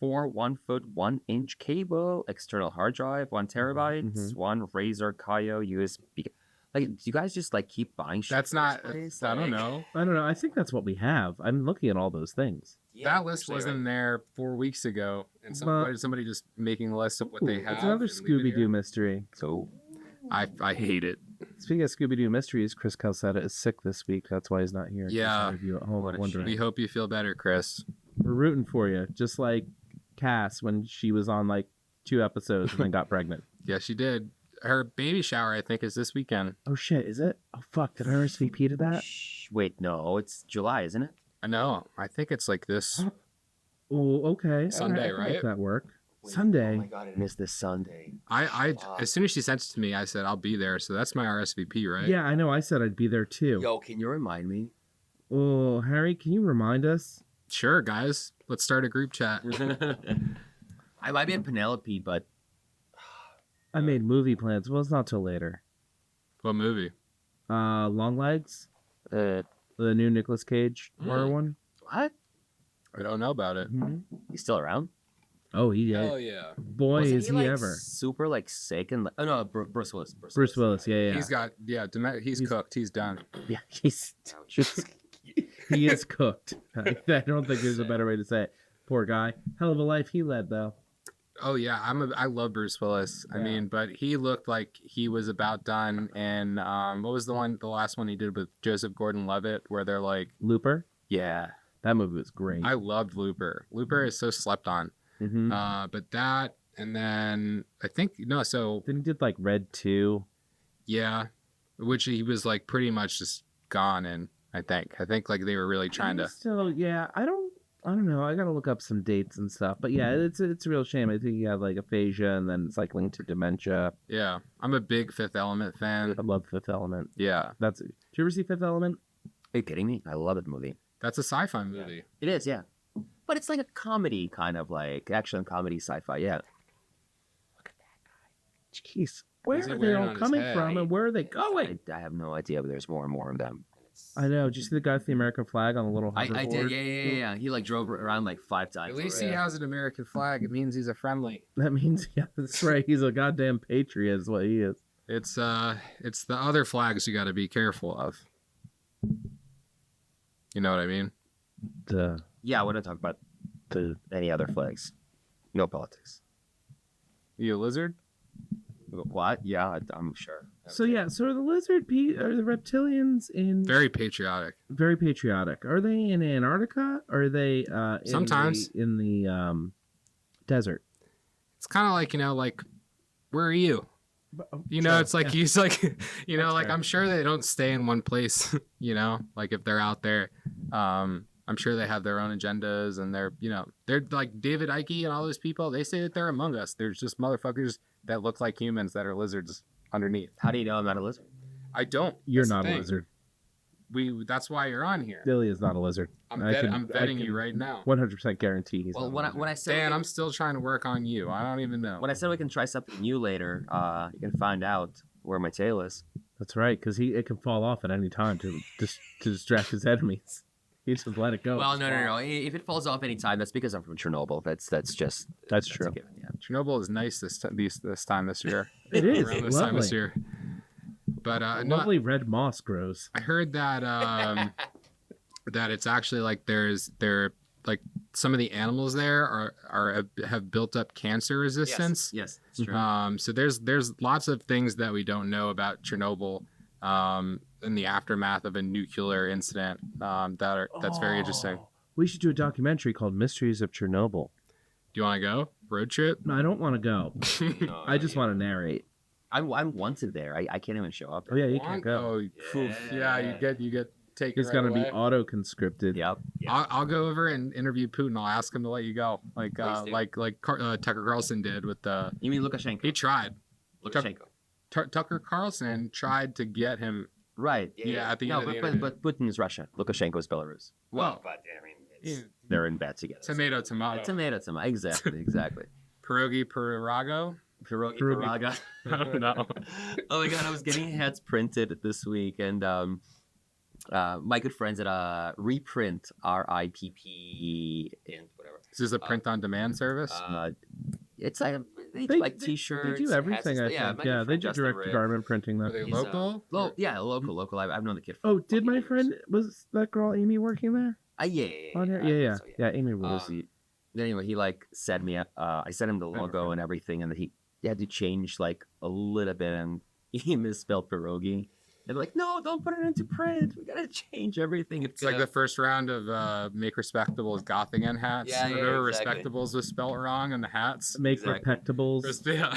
4 1-foot 1-inch cable, external hard drive, 1 terabyte, one Razer Kaio USB. Like, do you guys just like keep buying shit? That's not. I don't know. I don't know. I think that's what we have. I'm looking at all those things. Yeah, that list wasn't there 4 weeks ago, and somebody just making lists of what they have. It's another Scooby-Doo mystery. So, I hate it. Speaking of Scooby-Doo mysteries, Chris Calcetta is sick this week. That's why he's not here. Yeah. Review at home. What a Wondering. We hope you feel better, Chris. We're rooting for you, just like Cass when she was on like 2 episodes and then got pregnant. Yeah, she did. Her baby shower, I think, is this weekend. Oh shit, is it? Oh fuck, did I RSVP to that? Wait, no, it's July, isn't it? I know. I think it's like this. Oh, okay. Sunday, I can make right? that work. Wait, Sunday. Oh my god, it is this Sunday. I as soon as she sent it to me, I said I'll be there. So that's my RSVP, right? Yeah, I know. I said I'd be there too. Yo, can you remind me? Oh, Harry, can you remind us? Sure, guys. Let's start a group chat. I might be at Penelope, but I made movie plans. Well, it's not till later. What movie? Long Legs, uh, the new Nicolas Cage horror one. what? I don't know about it. He's still around? Oh, he Oh yeah. boy Wasn't is he like, ever. super like sick and oh no, Bruce Willis. Bruce Willis, yeah. He's got he's cooked. He's done. Yeah, he's he is cooked. I don't think there's a better way to say it. Poor guy. Hell of a life he led, though. Oh yeah, I love Bruce Willis. I Yeah. mean, but he looked like he was about done. And what was the last one he did with Joseph Gordon-Levitt, where they're like, Looper. yeah, That movie was great. I loved Looper. Looper is so slept on. Mm-hmm. But that, and then I think so Then he did like Red 2. yeah, which he was like pretty much just gone in. I think like they were really trying to. Still, yeah. I don't know. I gotta look up some dates and stuff. But yeah, it's a real shame. I think he had like aphasia and then it's like linked to dementia. Yeah, I'm a big Fifth Element fan. I love Fifth Element. Yeah, Did you ever see Fifth Element? Are you kidding me? I love that movie. that's a sci-fi movie. It is, yeah. But it's like a comedy, kind of like action comedy sci-fi, yeah. Jeez, where What's he are they wearing all on his coming head? from and where are they going? I have no idea, but there's more and more of them. I know. Did you see the guy with the American flag on the little I hoverboard? did, yeah. He like drove around like 5 times. At least he already. has an American flag. It means he's a friendly. That means, yeah, that's right. He's a goddamn patriot, is what he is. It's the other flags you got to be careful of. You know what I mean? Yeah, I want to talk about any other flags. No politics. You a lizard? What? Yeah, I'm sure. So yeah, so are the are the reptilians in Very patriotic. very patriotic? Are they in Antarctica? Or are they Sometimes. in the desert? It's kind of like, like, where are you? It's like he's like, That's like fair. I'm sure they don't stay in one place, like if they're out there. I'm sure they have their own agendas and they're like David Icke and all those people. They say that they're among us. There's just motherfuckers that look like humans that are lizards underneath. How do you know I'm not a lizard? I don't. You're That's the not a thing. lizard. That's why you're on here. Billy is not a lizard. I'm I vetting can you right now. 100% guarantee he's Well, not. when a I lizard. when I said Dan, I'm still trying to work on you. I don't even know. when I said we can try something new later, you can find out where my tail is. That's right, because it can fall off at any time to distract his enemies. He just let it go. Well, no. If it falls off any time, that's because I'm from Chernobyl. That's That's a true. given, yeah. Chernobyl is nice this time this year. It is Around this time this lovely. year. But no, Lovely red moss grows. I heard that that it's actually like they're like some of the animals there have built up cancer resistance. Yes, it's true. So there's lots of things that we don't know about Chernobyl in the aftermath of a nuclear incident that's very interesting. Oh, we should do a documentary called Mysteries of Chernobyl. Do you want to go road trip? No, I don't want to go. I just want to narrate. I'm wanted there. I can't even show up. Oh yeah, you can't go. Oh, oof. Yeah, you get taken. It's right gonna away. be auto conscripted. Yep. I'll go over and interview Putin. I'll ask him to let you go, like Please do. Tucker Carlson did with the. You mean Lukashenko? He tried. Lukashenko. Tucker Carlson tried to get him. Right. Yeah, at the no, end of the but interview. Putin is Russia. Lukashenko is Belarus. Well, but I mean, Yeah. they're in bed together. Tomato. Tomato. Exactly. Pierogi Pierogago. Pierogi. Pierogi. Paraga. I don't know. Oh my god, I was getting hats printed this week, and my good friends at Reprint RIPP and whatever. This is a print-on-demand service. It's like they They do like they- T-shirts. They do everything. I hats, think. Yeah, they do Justin direct Rick. to garment printing Are though. they he's, local? Local. I've known the kid. Oh, for did my years. friend was that girl Amy working there? Yeah. On here? I Yeah. think so, Yeah, Amy was. Anyway, he like sent me. I sent him the logo and everything, and he had to change like a little bit, and he misspelled pierogi. And they're like, no, don't put it into print. We gotta change everything. It's like the first round of Make Respectables Gothigan hats. Yeah, yeah, Whatever exactly. Respectables was spelled wrong on the hats. Make Exactly. respectables. Yeah.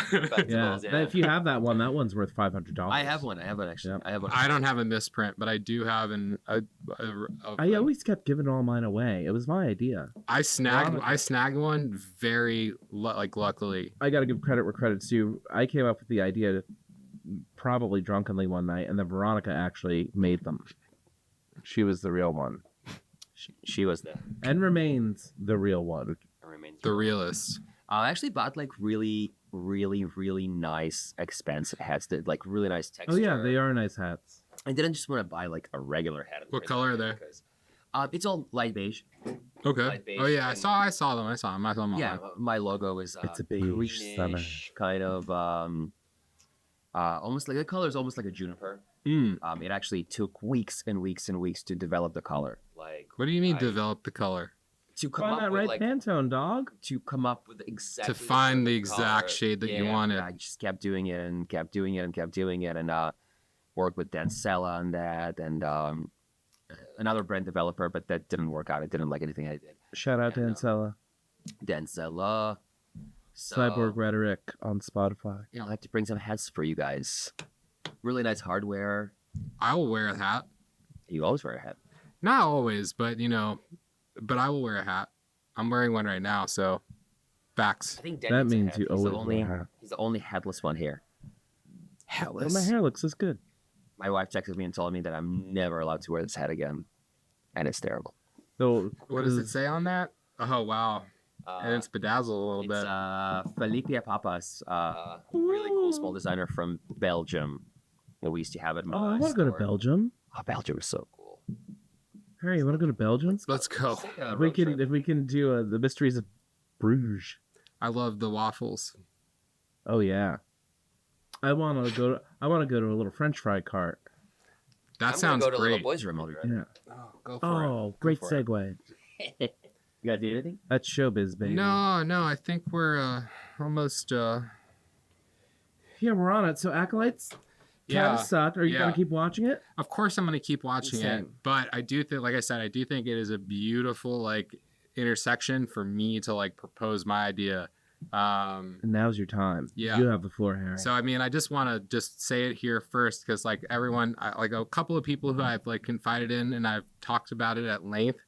Yeah. Yeah. If you have that one, that's worth $500. I have one actually. Yep. I have one. I don't have a misprint, but I do have I always kept giving all mine away. It was my idea. I snagged one luckily. I got to give credit where credit's due. I came up with the idea probably drunkenly one night, and then Veronica actually made them. She was the real one. She was the And remains the real one. The realist. I actually bought like really, really, really nice, expensive hats that like really nice texture. Oh yeah, they are nice hats. I didn't just want to buy like a regular hat. What color are they? Because, it's all light beige. Okay. Light beige Oh yeah, I and- saw them. I saw them. Yeah, my logo is It's a beige summer. greenish, kind of almost like the color is almost like a juniper. Mm. It actually took weeks and weeks and weeks to develop the color. Like, What do you mean I- develop the color? to come Find up that with right like Pantone, dog. to come up with exactly To find the perfect exact color. shade that you Yeah, wanted. I just kept doing it and kept doing it and kept doing it and worked with Dan Sella on that and another brand developer, but that didn't work out. I didn't like anything I did. Shout out to Yeah, no. Ancella. Dan Sella. So, Cyborg Rhetoric on Spotify. I'll have to bring some hats for you guys. Really nice hardware. I will wear a hat. You always wear a hat. Not always, but but I will wear a hat. I'm wearing one right now, so facts. I think That means you always only wear a hat. he's the only headless one here. But my hair looks as good. My wife texted me and told me that I'm never allowed to wear this hat again, and it's terrible. So What does it say on that? Oh wow. And it's bedazzled a little It's bit. Felipe Papas, really cool small designer from Belgium. That we used to have at my Oh, I want to go to store. Belgium. Oh, Belgium is so cool. Harry, you want to go to Belgium? Let's go. If we can do the mysteries of Bruges. I love the waffles. Oh yeah. I want to go to a little French fry cart. That sounds go to great. Little Boys Room. I'll be right Yeah. Oh, go for Oh, great for it. segue. You guys do anything? That's showbiz, baby. No, I think we're almost Yeah, we're on it. So Acolytes kind yeah. of sucked. Are you yeah. gonna keep watching it? Of course I'm going to keep watching it, Same. but I do think, like I said, I do think it is a beautiful like intersection for me to like propose my idea. And now's your time. Yeah. You have the floor, Harry. So I mean, I just want to just say it here first because like everyone, like a couple of people who I've like confided in and I've talked about it at length,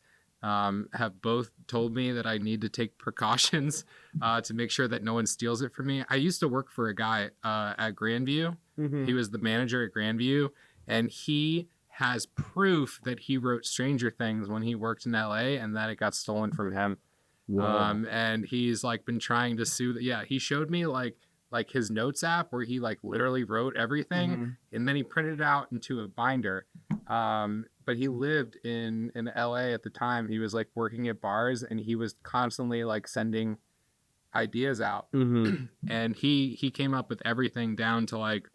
have both told me that I need to take precautions to make sure that no one steals it from me. I used to work for a guy at Grandview. Mhm. He was the manager at Grandview, and he has proof that he wrote Stranger Things when he worked in LA and that it got stolen from him. Whoa. And he's like been trying to sue. Yeah, he showed me like his notes app where he like literally wrote everything, Mhm. and then he printed it out into a binder. But he lived in LA at the time. He was like working at bars, and he was constantly like sending ideas out. Mhm. And he came up with everything down to like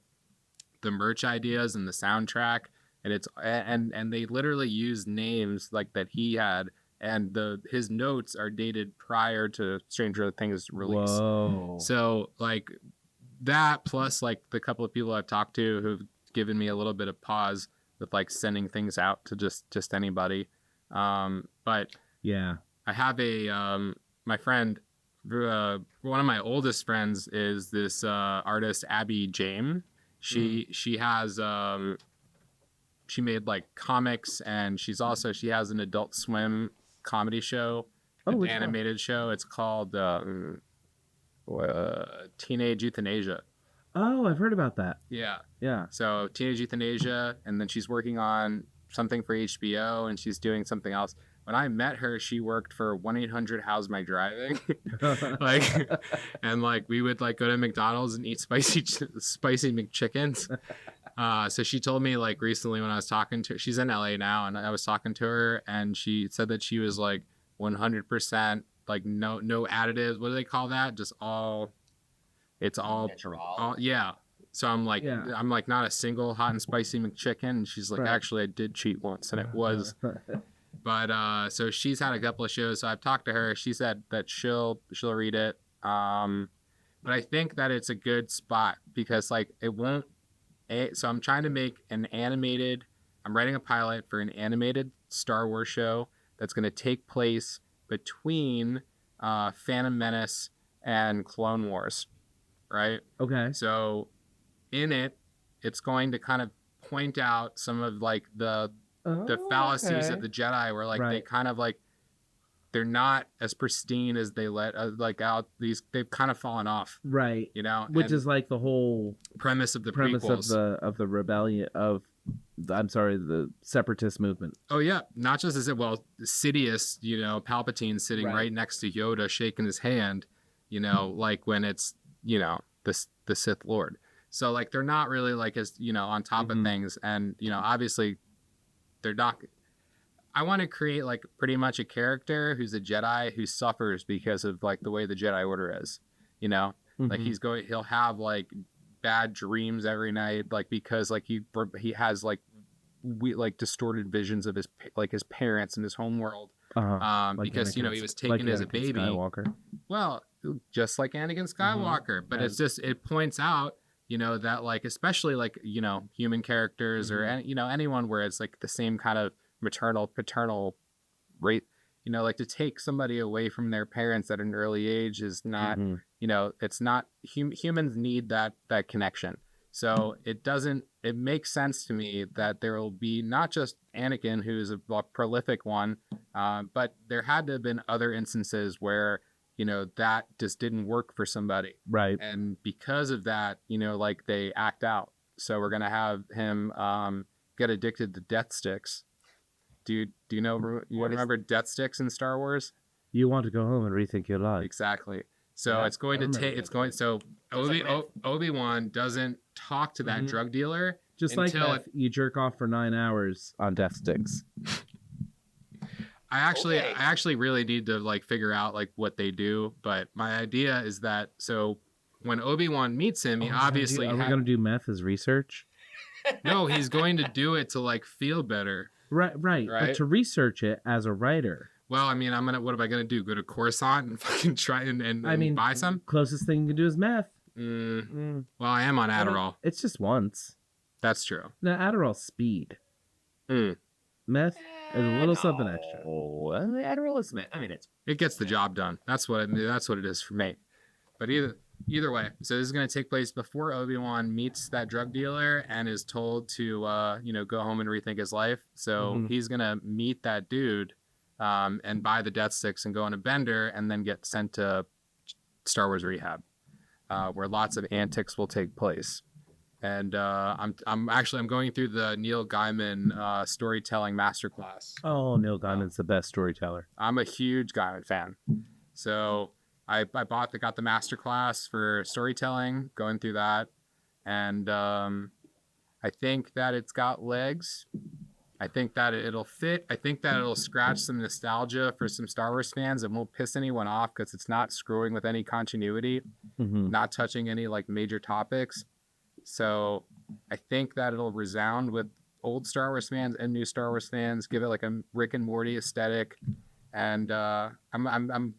the merch ideas and the soundtrack, and it's and they literally used names like that he had, and his notes are dated prior to Stranger Things release. Whoa. So like that plus like the couple of people I've talked to who've given me a little bit of pause with like sending things out to just anybody. But Yeah. I have my friend, one of my oldest friends is this artist Abby James. She has she made like comics, and she has an Adult Swim comedy show, Oh, an which one? animated show. It's called Teenage Euthanasia. Oh, I've heard about that. Yeah. Yeah. So Teenage Euthanasia, and then she's working on something for HBO, and she's doing something else. When I met her, she worked for 1-800 How's My Driving? like, and like we would like go to McDonald's and eat spicy McChickens. So she told me like recently when I was talking to her, she's in LA now, and I was talking to her, and she said that she was like 100% like no additives. What do they call that? Just it's all Natural. yeah. So I'm like, Yeah. I'm like not a single hot and spicy McChicken. And she's like, Right. actually, I did cheat once, and it was. But so she's had a couple of shows. So I've talked to her. She said that she'll read it. But I think that it's a good spot because like it won't so I'm trying to make an animated. I'm writing a pilot for an animated Star Wars show that's going to take place between Phantom Menace and Clone Wars, right? Okay. So in it, it's going to kind of point out some of like the fallacies of the Jedi, where like they Right. kind of like they're not as pristine as they let like out these. They've kind of fallen off, Right. you know, Which and is like the whole premise of the premise prequels. of the rebellion of the separatist movement. Oh yeah, not just as it well, Sidious, you know, Palpatine sitting Right. right next to Yoda, shaking his hand, you know, like when it's, you know, the Sith Lord. So like they're not really like as, you know, on top of Mhm. things, and you know, obviously they're not. I want to create like pretty much a character who's a Jedi who suffers because of like the way the Jedi Order is, you know, like Mhm. he'll have like bad dreams every night, like because like he has like like distorted visions of his parents and his home world, Like because you know Anakin- he was like taken as a Anakin baby. Skywalker. Well, just like Anakin Skywalker, but it's just it points out, you know, that like especially like, you know, human characters or you know, anyone where it's like the same kind of maternal paternal rate, you know, like to take somebody away from their parents at an early age is not, you know, it's not humans need that connection. So it makes sense to me that there will be not just Anakin, who's a prolific one, but there had to have been other instances where, you know, that just didn't work for somebody. Right. And because of that, you know, like they act out. So we're going to have him get addicted to death sticks. Do you know, you remember death sticks in Star Wars? You want to go home and rethink your life. Exactly. So Yeah, it's going to take, so Obi-Wan doesn't talk to that drug dealer Just like until that, you jerk off for 9 hours on death sticks. I actually really need to like figure out like what they do, but my idea is that so when Obi-Wan meets him, he obviously Are we going to do meth as research? no, he's going to do it to like feel better. Right. But to research it as a writer. Well, I mean, what am I gonna do? Go to Coruscant and fucking try and buy some? Closest thing you can do is meth. Well, I am on Adderall. It's just once. That's true. Now, Adderall's speed. Meth is a little something extra. Oh, Adderall is. I mean, It gets the job done. That's what it is for me. But either way, so this is going to take place before Obi-Wan meets that drug dealer and is told to you know, go home and rethink his life. So he's going to meet that dude and buy the death sticks and go on a bender and then get sent to Star Wars rehab, where lots of antics will take place. And I'm going through the Neil Gaiman storytelling masterclass. Oh, Neil Gaiman's the best storyteller. I'm a huge Gaiman fan, so I got the masterclass for storytelling, going through that, and I think that it's got legs. I think that it'll fit. I think that it'll scratch some nostalgia for some Star Wars fans and won't piss anyone off because it's not screwing with any continuity, not touching any like major topics. So I think that it'll resound with old Star Wars fans and new Star Wars fans. Give it like a Rick and Morty aesthetic, and I'm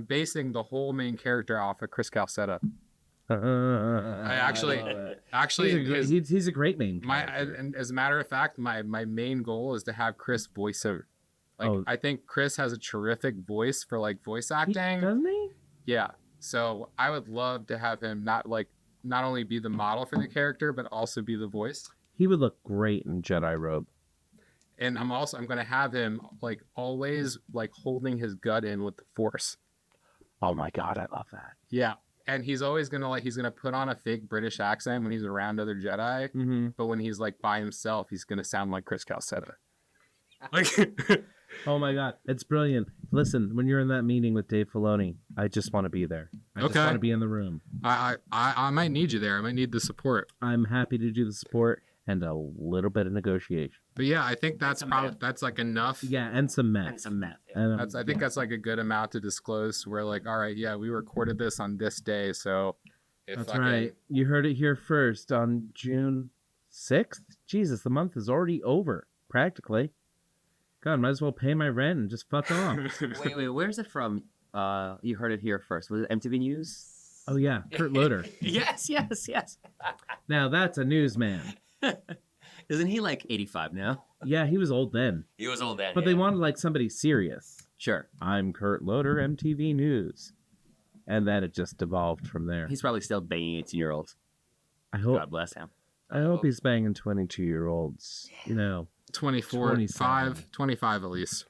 basing the whole main character off of Chris Calcetta. I actually he's a great main character. and as a matter of fact, my main goal is to have Chris voice her. Like I think Chris has a terrific voice for like voice acting. Doesn't he? Yeah. So I would love to have him not only be the model for the character, but also be the voice. He would look great in Jedi robe. And I'm going to have him like always like holding his gut in with the Force. Oh my God, I love that. Yeah. And he's always going to he's going to put on a fake British accent when he's around other Jedi. But when he's like by himself, he's going to sound like Chris Calcetta. Like, oh my God, it's brilliant. Listen, when you're in that meeting with Dave Filoni, I just want to be there. I just want to be in the room. I might need you there. I might need the support. I'm happy to do the support and a little bit of negotiation. But yeah, I think that's probably that's like enough. Yeah, and some meth. Yeah. I think that's like a good amount to disclose. We're like, all right, yeah, we recorded this on this day, so that's right. You heard it here first on June 6th. Jesus, the month is already over, practically. God, might as well pay my rent and just fuck off. Wait, where's it from? You heard it here first. Was it MTV News? Oh yeah, Kurt Loder. Yes. Now that's a newsman. Isn't he like 85 now? Yeah, he was old then. He was old then. But they wanted like somebody serious. Sure. I'm Kurt Loder, MTV News. And then it just evolved from there. He's probably still banging 18-year-olds. I hope God bless him. I hope he's banging 22-year-olds. 24, 27. 25 at least.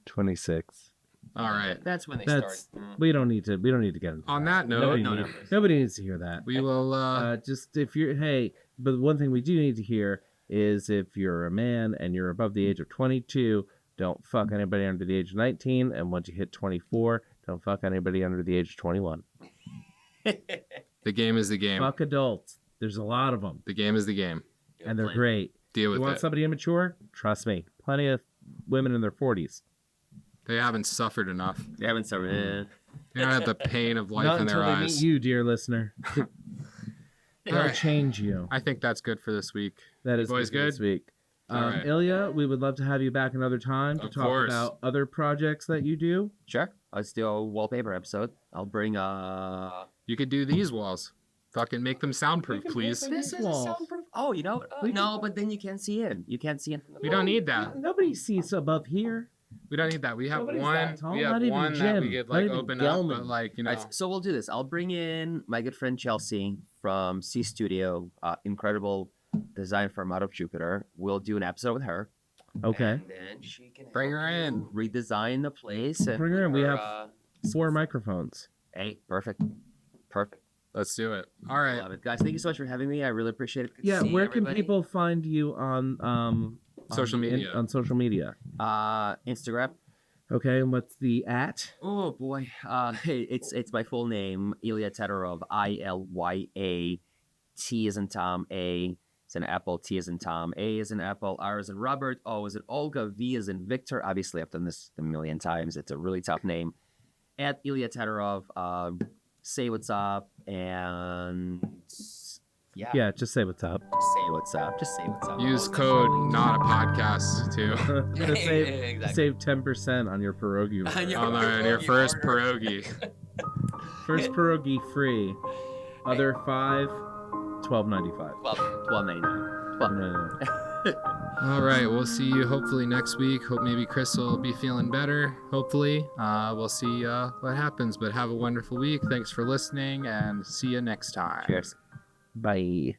26. All right. That's when they That's start. we don't need to get into On that. that note, Nobody needs to hear that. we will. Just if you're but one thing we do need to hear is if you're a man and you're above the age of 22, don't fuck anybody under the age of 19, and once you hit 24, don't fuck anybody under the age of 21. The game is the game. Fuck adults. There's a lot of them, The game is the game. and they're great. Deal You with want it. somebody immature? Trust me. Plenty of women in their 40s. They haven't suffered enough. They haven't started. They don't have the pain of life Not in their until they meet eyes. you, dear listener. They'll All right. change you. I think that's good for this week. That is Boys good for this good? week. All right. Ilya, we would love to have you back another time to Of talk course. about other projects that you do. Sure. Let's do a wallpaper episode. I'll bring You could do these walls. Fucking make them soundproof, please. This is a soundproof. Oh, you know? No, but then you can't see in. You can't see in from the We don't need that. Nobody sees above here. We don't need that. We have Nobody's one. that tall. We Not have even one that Jim. we could Not like even open Gelman. up, but like you know. Alright, so we'll do this. I'll bring in my good friend Chelsea from C Studio, incredible design firm out of Jupiter. We'll do an episode with her. Okay. And then she can Bring her in. redesign the place. And Bring her in. We have uh, 4 microphones. hey, perfect. Perfect. Let's do it. All right. Love it. Guys, thank you so much for having me. I really appreciate it. Good to Yeah, see where everybody. can people find you on Social media. on social media? Instagram. Okay, and what's the at? Oh boy, it's my full name, Ilya Tedorov, Ilya. T is in Tom, A is in Apple, T is in Tom, A is in Apple, R is in Robert, O is in Olga, V is in Victor. Obviously, I've done this a million times. It's a really tough name. At Ilya Tedorov, say what's up, and Yeah, just say what's up. just say what's up. Just say what's up. Use code not a podcast too. To save, Exactly. save 10% on your pierogi. order. On your- On your first pierogi. First pierogi free. Other 5, $12.95. $12.99. $12.99. All right. We'll see you hopefully next week. Hope maybe Chris will be feeling better. Hopefully. We'll see what happens. But have a wonderful week. Thanks for listening and see you next time. Cheers. Bye.